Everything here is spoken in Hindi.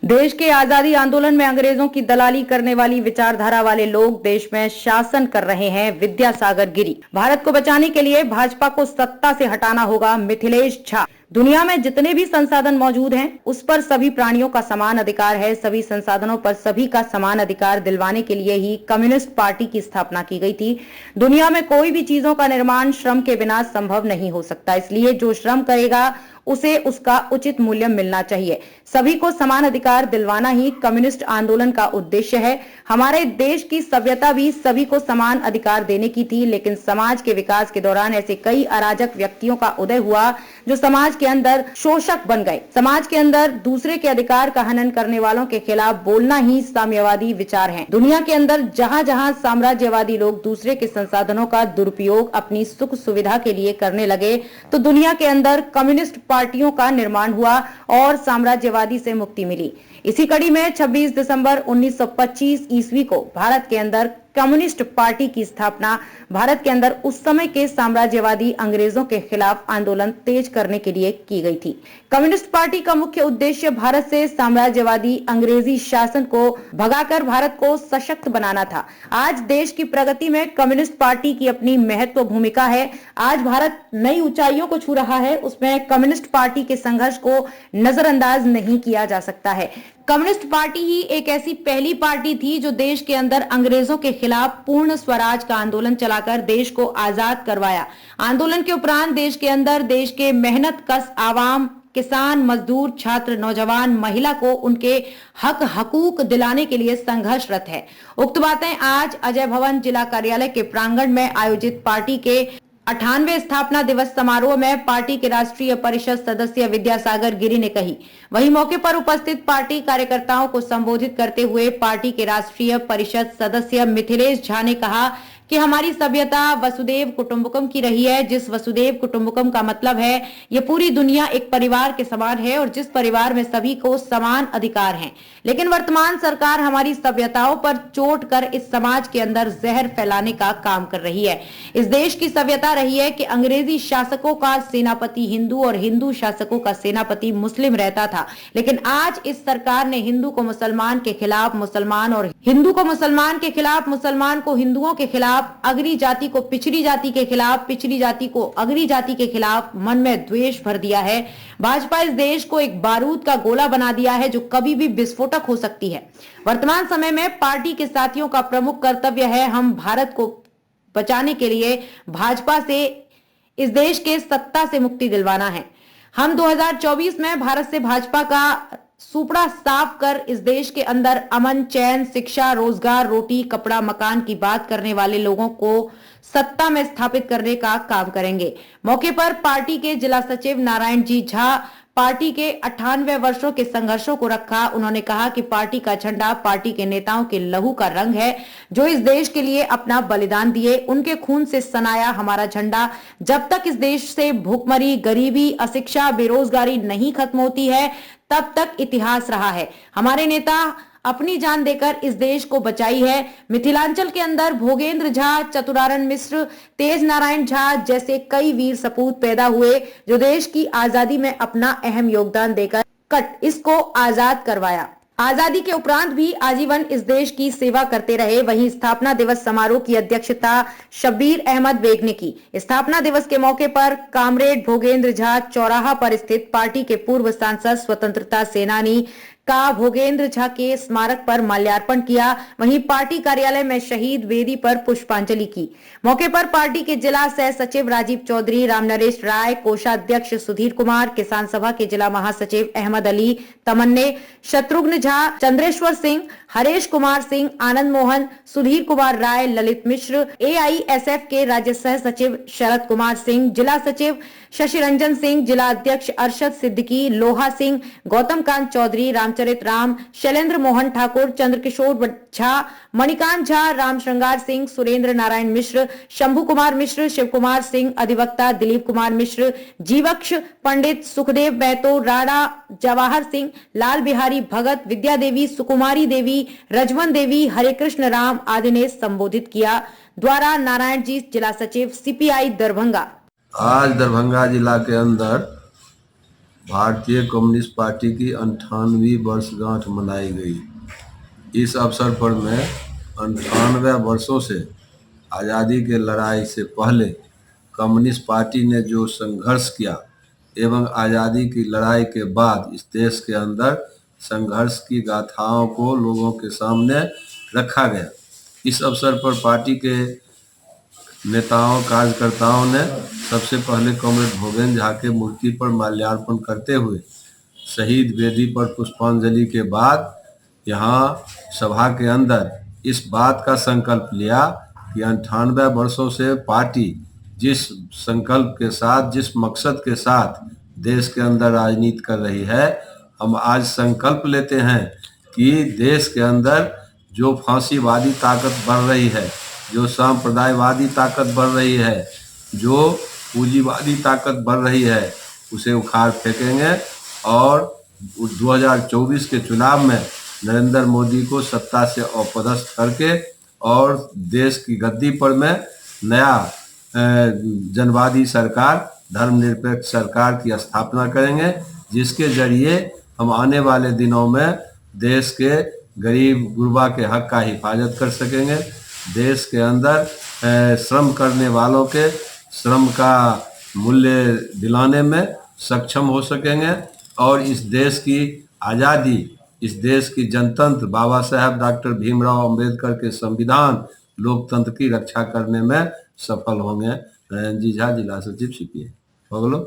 देश के आजादी आंदोलन में अंग्रेजों की दलाली करने वाली विचारधारा वाले लोग देश में शासन कर रहे हैं। विद्यासागर गिरी। भारत को बचाने के लिए भाजपा को सत्ता से हटाना होगा। मिथिलेश झा। दुनिया में जितने भी संसाधन मौजूद हैं, उस पर सभी प्राणियों का समान अधिकार है। सभी संसाधनों पर सभी का समान अधिकार दिलवाने के लिए ही कम्युनिस्ट पार्टी की स्थापना की गई थी। दुनिया में कोई भी चीजों का निर्माण श्रम के बिना संभव नहीं हो सकता, इसलिए जो श्रम करेगा उसे उसका उचित मूल्य मिलना चाहिए। सभी को समान अधिकार दिलवाना ही कम्युनिस्ट आंदोलन का उद्देश्य है। हमारे देश की सभ्यता भी सभी को समान अधिकार देने की थी, लेकिन समाज के विकास के दौरान ऐसे कई अराजक व्यक्तियों का उदय हुआ जो समाज के अंदर शोषक बन गए। समाज के अंदर दूसरे के अधिकार का हनन करने वालों के खिलाफ बोलना ही साम्यवादी विचार है। दुनिया के अंदर जहां जहां साम्राज्यवादी लोग दूसरे के संसाधनों का दुरुपयोग अपनी सुख सुविधा के लिए करने लगे, तो दुनिया के अंदर कम्युनिस्ट पार्टियों का निर्माण हुआ और साम्राज्यवादी से मुक्ति मिली। इसी कड़ी में 26 दिसंबर 1925 ईस्वी को भारत के अंदर कम्युनिस्ट पार्टी की स्थापना भारत के अंदर उस समय के साम्राज्यवादी अंग्रेजों के खिलाफ आंदोलन तेज करने के लिए की गई थी। कम्युनिस्ट पार्टी का मुख्य उद्देश्य भारत से साम्राज्यवादी अंग्रेजी शासन को भगाकर भारत को सशक्त बनाना था। आज देश की प्रगति में कम्युनिस्ट पार्टी की अपनी महत्वपूर्ण भूमिका है। आज भारत नई ऊंचाइयों को छू रहा है, उसमें कम्युनिस्ट पार्टी के संघर्ष को नजरअंदाज नहीं किया जा सकता है। कम्युनिस्ट पार्टी ही एक ऐसी पहली पार्टी थी जो देश के अंदर अंग्रेजों के खिलाफ पूर्ण स्वराज का आंदोलन चलाकर देश को आजाद करवाया। आंदोलन के उपरांत देश के अंदर देश के मेहनत कश आवाम, किसान, मजदूर, छात्र, नौजवान, महिला को उनके हक हकूक दिलाने के लिए संघर्षरत है। उक्त बातें आज अजय भवन जिला कार्यालय के प्रांगण में आयोजित पार्टी के 98वें स्थापना दिवस समारोह में पार्टी के राष्ट्रीय परिषद सदस्य विद्यासागर गिरी ने कही। वहीं मौके पर उपस्थित पार्टी कार्यकर्ताओं को संबोधित करते हुए पार्टी के राष्ट्रीय परिषद सदस्य मिथिलेश झा ने कहा कि हमारी सभ्यता वसुदेव कुटुंबकम की रही है। जिस वसुदेव कुटुंबकम का मतलब है ये पूरी दुनिया एक परिवार के समान है और जिस परिवार में सभी को समान अधिकार हैं। लेकिन वर्तमान सरकार हमारी सभ्यताओं पर चोट कर इस समाज के अंदर जहर फैलाने का काम कर रही है। इस देश की सभ्यता रही है कि अंग्रेजी शासकों का सेनापति हिंदू और हिंदू शासकों का सेनापति मुस्लिम रहता था, लेकिन आज इस सरकार ने हिंदू को मुसलमान के खिलाफ मुसलमान और हिंदू को मुसलमान के खिलाफ मुसलमान को हिंदुओं के खिलाफ, अगरी जाति को पिछड़ी जाति के खिलाफ, पिछड़ी जाति को अगरी जाति के खिलाफ मन में द्वेष भर दिया है। भाजपा इस देश को एक बारूद का गोला बना दिया है जो कभी भी विस्फोटक हो सकती है। वर्तमान समय में पार्टी के साथियों का प्रमुख कर्तव्य है हम भारत को बचाने के लिए भाजपा से इस देश के सत्ता से मुक्ति दिलवाना है। हम 2024 में भारत से भाजपा का सुपड़ा साफ कर इस देश के अंदर अमन, चैन, शिक्षा, रोजगार, रोटी, कपड़ा, मकान की बात करने वाले लोगों को सत्ता में स्थापित करने का काम करेंगे। मौके पर पार्टी के जिला सचिव नारायण जी झा पार्टी के 98 वर्षों के संघर्षों को रखा। उन्होंने कहा कि पार्टी का झंडा पार्टी के नेताओं के लहू का रंग है जो इस देश के लिए अपना बलिदान दिए, उनके खून से सनाया हमारा झंडा जब तक इस देश से भूखमरी, गरीबी, अशिक्षा, बेरोजगारी नहीं खत्म होती है तब तक इतिहास रहा है। हमारे नेता अपनी जान देकर इस देश को बचाई है। मिथिलांचल के अंदर भोगेंद्र झा, चतुरारण मिश्र, तेज नारायण झा जैसे कई वीर सपूत पैदा हुए जो देश की आजादी में अपना अहम योगदान देकर इसको आजाद करवाया। आजादी के उपरांत भी आजीवन इस देश की सेवा करते रहे। वहीं स्थापना दिवस समारोह की अध्यक्षता शब्बीर अहमद बेग ने की। स्थापना दिवस के मौके पर कामरेड भोगेंद्र झा चौराहा पर स्थित पार्टी के पूर्व सांसद, स्वतंत्रता सेनानी का भोगेंद्र झा के स्मारक पर माल्यार्पण किया। वहीं पार्टी कार्यालय में शहीद वेदी पर पुष्पांजलि की। मौके पर पार्टी के जिला सह सचिव राजीव चौधरी, रामनरेश राय, कोषाध्यक्ष सुधीर कुमार, किसान सभा के जिला महासचिव अहमद अली तमन्ने, शत्रुघ्न झा, चंद्रेश्वर सिंह, हरेश कुमार सिंह, आनंद मोहन, सुधीर कुमार राय, ललित मिश्र, AISF के राज्य सह सचिव शरद कुमार सिंह, जिला सचिव शशि रंजन सिंह, जिला अध्यक्ष अरशद सिद्दीकी, लोहा सिंह, गौतम कांत चौधरी, रामचरित राम, शैलेंद्र मोहन ठाकुर, चंद्रकिशोर झा, मणिकांत झा, राम श्रृंगार सिंह, सुरेंद्र नारायण मिश्र, शंभू कुमार मिश्र, शिव कुमार सिंह, अधिवक्ता दिलीप कुमार मिश्र, जीवक्ष पंडित सुखदेव महतो, राणा जवाहर सिंह, लाल बिहारी भगत, विद्या देवी, सुकुमारी देवी, रजवन देवी, हरे कृष्ण राम आदि ने संबोधित किया। द्वारा नारायण जी, जिला सचिव CPI दरभंगा। आज दरभंगा जिला के अंदर भारतीय कम्युनिस्ट पार्टी की 98वीं वर्षगांठ मनाई गई। इस अवसर पर मैं 98 वर्षों से आज़ादी के लड़ाई से पहले कम्युनिस्ट पार्टी ने जो संघर्ष किया एवं आज़ादी की लड़ाई के बाद इस देश के अंदर संघर्ष की गाथाओं को लोगों के सामने रखा गया। इस अवसर पर पार्टी के नेताओं कार्यकर्ताओं ने सबसे पहले कॉमरेड भूपेन झा के मूर्ति पर माल्यार्पण करते हुए शहीद वेदी पर पुष्पांजलि के बाद यहाँ सभा के अंदर इस बात का संकल्प लिया कि 98 वर्षों से पार्टी जिस संकल्प के साथ, जिस मकसद के साथ देश के अंदर राजनीति कर रही है, हम आज संकल्प लेते हैं कि देश के अंदर जो फांसीवादी ताकत बढ़ रही है, जो सांप्रदायवादी ताकत बढ़ रही है, जो पूंजीवादी ताकत बढ़ रही है, उसे उखाड़ फेंकेंगे और 2024 के चुनाव में नरेंद्र मोदी को सत्ता से अपदस्थ करके और देश की गद्दी पर में नया जनवादी सरकार, धर्मनिरपेक्ष सरकार की स्थापना करेंगे, जिसके जरिए हम आने वाले दिनों में देश के गरीब गुरबा के हक का हिफाजत कर सकेंगे। देश के अंदर श्रम करने वालों के श्रम का मूल्य दिलाने में सक्षम हो सकेंगे और इस देश की आज़ादी, इस देश की जनतंत्र, बाबा साहब डॉक्टर भीमराव अंबेडकर के संविधान, लोकतंत्र की रक्षा करने में सफल होंगे। नरेंद्र जी झा, जिला सचिव सीपीएम। हो गलो।